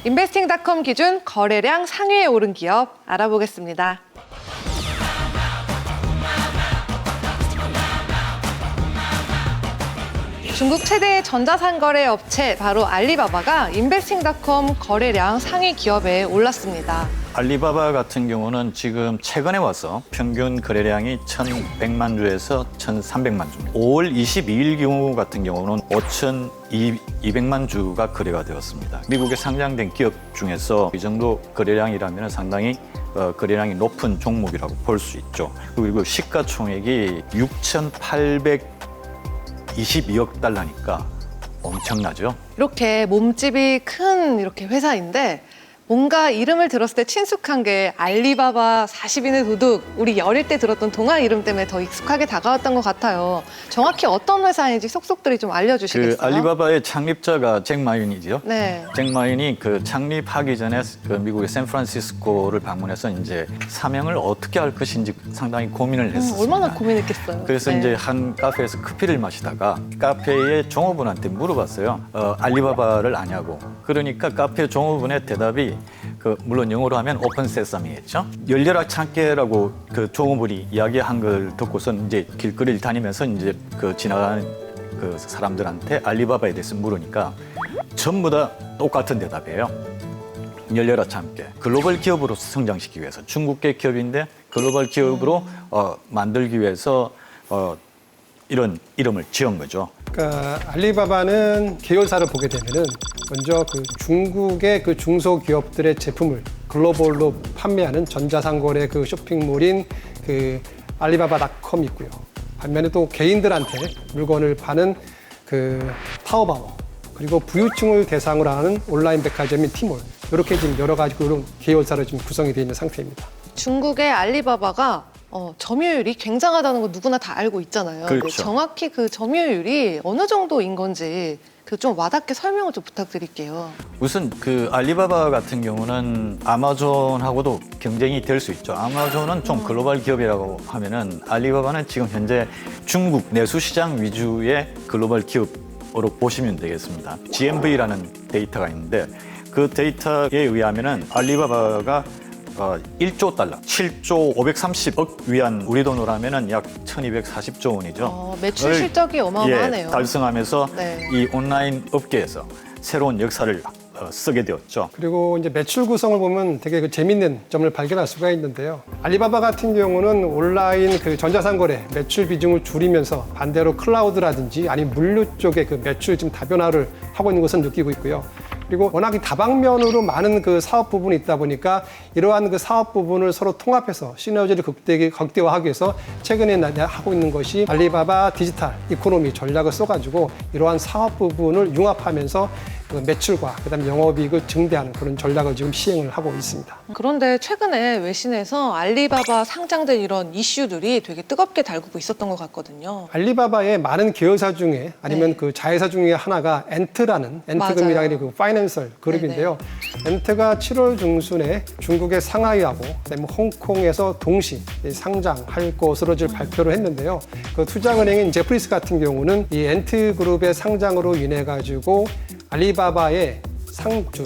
인베스팅닷컴 기준 거래량 상위에 오른 기업 알아보겠습니다. 중국 최대의 전자상거래 업체 바로 알리바바가 인베스팅닷컴 거래량 상위 기업에 올랐습니다. 알리바바 같은 경우는 지금 최근에 와서 평균 거래량이 1,100만 주에서 1,300만 주입니다. 5월 22일 경우 같은 경우는 5,200만 주가 거래가 되었습니다. 미국에 상장된 기업 중에서 이 정도 거래량이라면 상당히 거래량이 높은 종목이라고 볼 수 있죠. 그리고 시가총액이 6,822억 달러니까 엄청나죠. 이렇게 몸집이 큰 이렇게 회사인데 뭔가 이름을 들었을 때 친숙한 게 알리바바, 40인의 도둑, 우리 어릴 때 들었던 동화 이름 때문에 더 익숙하게 다가왔던 것 같아요. 정확히 어떤 회사인지 속속들이 좀 알려주시겠어요? 그 알리바바의 창립자가 잭 마윤이죠. 네. 잭 마윤이 그 창립하기 전에 그 미국의 샌프란시스코를 방문해서 이제 사명을 어떻게 할 것인지 상당히 고민을 했었습니다. 얼마나 고민했겠어요. 그래서 네. 이제 한 카페에서 커피를 마시다가 카페의 종업원한테 물어봤어요. 알리바바를 아냐고. 그러니까 카페 종업원의 대답이 물론 영어로 하면 오픈 세사미겠죠. 열려라 참깨라고 그 종업원이 이야기한 걸 듣고선 이제 길거리를 다니면서 이제 지나가는 그 사람들한테 알리바바에 대해서 물으니까 전부 다 똑같은 대답이에요. 열려라 참깨. 글로벌 기업으로 성장시키기 위해서 중국계 기업인데 글로벌 기업으로 만들기 위해서 이런 이름을 지은 거죠. 그러니까 알리바바는 계열사를 보게 되면은 먼저 그 중국의 그 중소기업들의 제품을 글로벌로 판매하는 전자상거래 그 쇼핑몰인 그 알리바바닷컴이 있고요. 반면에 또 개인들한테 물건을 파는 그 타오바오, 그리고 부유층을 대상으로 하는 온라인 백화점인 티몰, 이렇게 지금 여러 가지 그런 계열사로 지금 구성이 되어 있는 상태입니다. 중국의 알리바바가 점유율이 굉장하다는 거 누구나 다 알고 있잖아요. 그렇죠. 근데 정확히 그 점유율이 어느 정도인 건지 좀 와닿게 설명을 좀 부탁드릴게요. 우선 그 알리바바 같은 경우는 아마존하고도 경쟁이 될 수 있죠. 아마존은 좀 글로벌 기업이라고 하면은 알리바바는 지금 현재 중국 내수 시장 위주의 글로벌 기업으로 보시면 되겠습니다. GMV라는 데이터가 있는데 그 데이터에 의하면은 알리바바가 1조 달러, 7조 530억 위안 우리 돈으로 하면은 약 1,240조 원이죠. 매출 실적이 어마어마하네요. 달성하면서 네. 이 온라인 업계에서 새로운 역사를 쓰게 되었죠. 그리고 이제 매출 구성을 보면 되게 그 재밌는 점을 발견할 수가 있는데요. 알리바바 같은 경우는 온라인 그 전자상거래 매출 비중을 줄이면서 반대로 클라우드라든지 아니면 물류 쪽의 그 매출 지금 다변화를 하고 있는 것을 느끼고 있고요. 그리고 워낙 다방면으로 많은 그 사업 부분이 있다 보니까 이러한 그 사업 부분을 서로 통합해서 시너지를 극대화하기 위해서 최근에 하고 있는 것이 알리바바 디지털 이코노미 전략을 써가지고 이러한 사업 부분을 융합하면서 그 매출과 그다음에 영업이익을 증대하는 그런 전략을 지금 시행을 하고 있습니다. 그런데 최근에 외신에서 알리바바 상장된 이런 이슈들이 되게 뜨겁게 달구고 있었던 것 같거든요. 알리바바의 많은 계열사 중에 아니면 네. 그 자회사 중에 하나가 엔트라는 엔트금이라는 그 파이낸셜 그룹인데요. 엔트가 7월 중순에 중국의 상하이하고 그다음에 홍콩에서 동시 상장할 것으로 지금 발표를 했는데요. 그 투자은행인 제프리스 같은 경우는 이 엔트 그룹의 상장으로 인해 가지고 알리바바의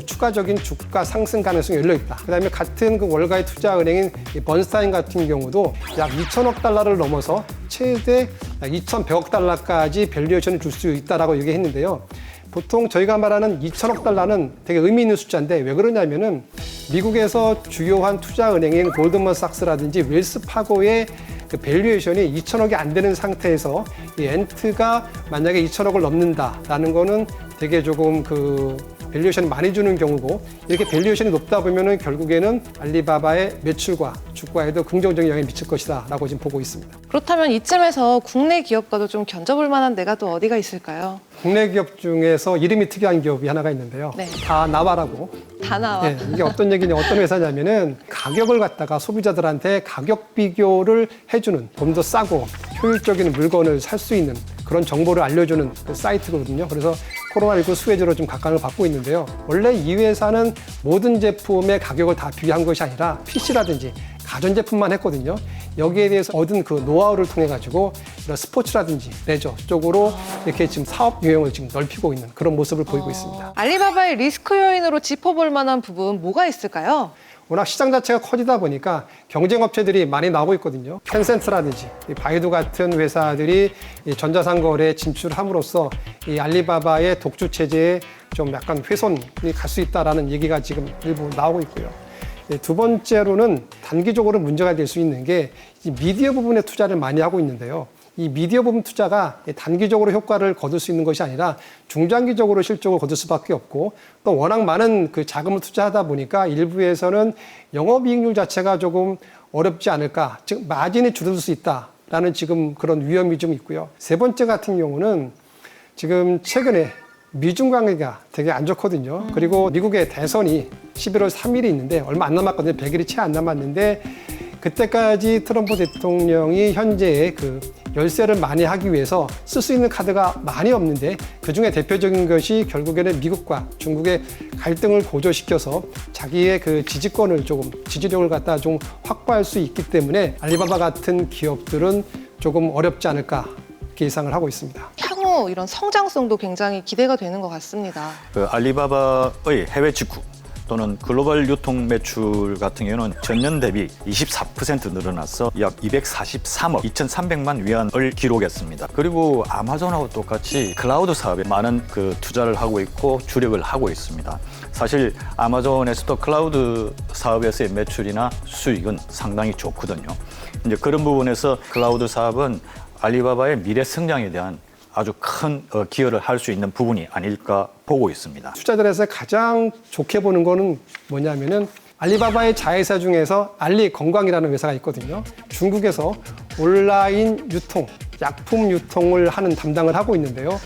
추가적인 주가 상승 가능성이 열려 있다. 그다음에 같은 그 월가의 투자은행인 번스타인 같은 경우도 약 2천억 달러를 넘어서 최대 약 2,100억 달러까지 밸류에이션을 줄 수 있다라고 얘기했는데요. 보통 저희가 말하는 2천억 달러는 되게 의미 있는 숫자인데 왜 그러냐면은 미국에서 주요한 투자은행인 골드먼삭스라든지 웰스파고의 그 밸류에이션이 2천억이 안 되는 상태에서 이 엔트가 만약에 2천억을 넘는다라는 거는 되게 조금 그 밸류에이션이 많이 주는 경우고, 이렇게 밸류에이션이 높다 보면은 결국에는 알리바바의 매출과 주가에도 긍정적인 영향을 미칠 것이다 라고 지금 보고 있습니다. 그렇다면 이쯤에서 국내 기업과도 좀 견져볼 만한 데가 또 어디가 있을까요? 국내 기업 중에서 이름이 특이한 기업이 하나가 있는데요. 네. 다나와라고. 다 나와. 네, 이게 어떤 얘기냐, 어떤 회사냐면은 가격을 갖다가 소비자들한테 가격 비교를 해주는, 좀 더 싸고 효율적인 물건을 살 수 있는 그런 정보를 알려주는 그 사이트거든요. 그래서 코로나19 수혜주로 좀 각광을 받고 있는데요. 원래 이 회사는 모든 제품의 가격을 다 비교한 것이 아니라 PC라든지 가전제품만 했거든요. 여기에 대해서 얻은 그 노하우를 통해 가지고 이런 스포츠라든지 레저 쪽으로 이렇게 지금 사업 유형을 지금 넓히고 있는 그런 모습을 보이고 있습니다. 알리바바의 리스크 요인으로 짚어볼 만한 부분 뭐가 있을까요? 워낙 시장 자체가 커지다 보니까 경쟁 업체들이 많이 나오고 있거든요. 텐센트라든지 이 바이두 같은 회사들이 이 전자상거래에 진출함으로써 이 알리바바의 독주 체제에 좀 약간 훼손이 갈 수 있다라는 얘기가 지금 일부 나오고 있고요. 두 번째로는 단기적으로 문제가 될 수 있는 게 이 미디어 부분에 투자를 많이 하고 있는데요. 이 미디어 부분 투자가 단기적으로 효과를 거둘 수 있는 것이 아니라 중장기적으로 실적을 거둘 수밖에 없고 또 워낙 많은 그 자금을 투자하다 보니까 일부에서는 영업이익률 자체가 조금 어렵지 않을까, 즉 마진이 줄어들 수 있다라는 지금 그런 위험이 좀 있고요. 세 번째 같은 경우는 지금 최근에 미중 관계가 되게 안 좋거든요. 그리고 미국의 대선이 11월 3일이 있는데 얼마 안 남았거든요. 100일이 채 안 남았는데 그때까지 트럼프 대통령이 현재의 그 열세를 많이 하기 위해서 쓸 수 있는 카드가 많이 없는데 그중에 대표적인 것이 결국에는 미국과 중국의 갈등을 고조시켜서 자기의 그 지지권을 조금 지지력을 갖다 좀 확보할 수 있기 때문에 알리바바 같은 기업들은 조금 어렵지 않을까 이렇게 예상을 하고 있습니다. 향후 이런 성장성도 굉장히 기대가 되는 것 같습니다. 그 알리바바의 해외 직구 또는 글로벌 유통 매출 같은 경우는 전년 대비 24% 늘어나서 약 243억 2,300만 위안을 기록했습니다. 그리고 아마존하고 똑같이 클라우드 사업에 많은 그 투자를 하고 있고 주력을 하고 있습니다. 사실 아마존에서도 클라우드 사업에서의 매출이나 수익은 상당히 좋거든요. 이제 그런 부분에서 클라우드 사업은 알리바바의 미래 성장에 대한 아주 큰 기여를 할 수 있는 부분이 아닐까 보고 있습니다. 투자들에서 가장 좋게 보는 거는 뭐냐면은 알리바바의 자회사 중에서 알리건강이라는 회사가 있거든요. 중국에서 온라인 유통, 약품 유통을 하는 담당을 하고 있는데요.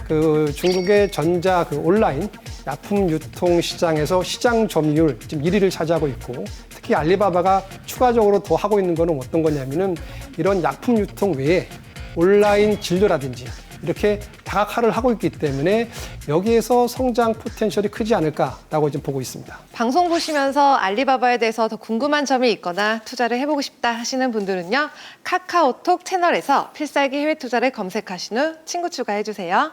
그 중국의 전자 그 온라인 약품 유통 시장에서 시장 점유율 지금 1위를 차지하고 있고 특히 알리바바가 추가적으로 더 하고 있는 거는 어떤 거냐면은 이런 약품 유통 외에 온라인 진료라든지 이렇게 다각화를 하고 있기 때문에 여기에서 성장 포텐셜이 크지 않을까라고 지금 보고 있습니다. 방송 보시면서 알리바바에 대해서 더 궁금한 점이 있거나 투자를 해보고 싶다 하시는 분들은요. 카카오톡 채널에서 필살기 해외 투자를 검색하신 후 친구 추가해주세요.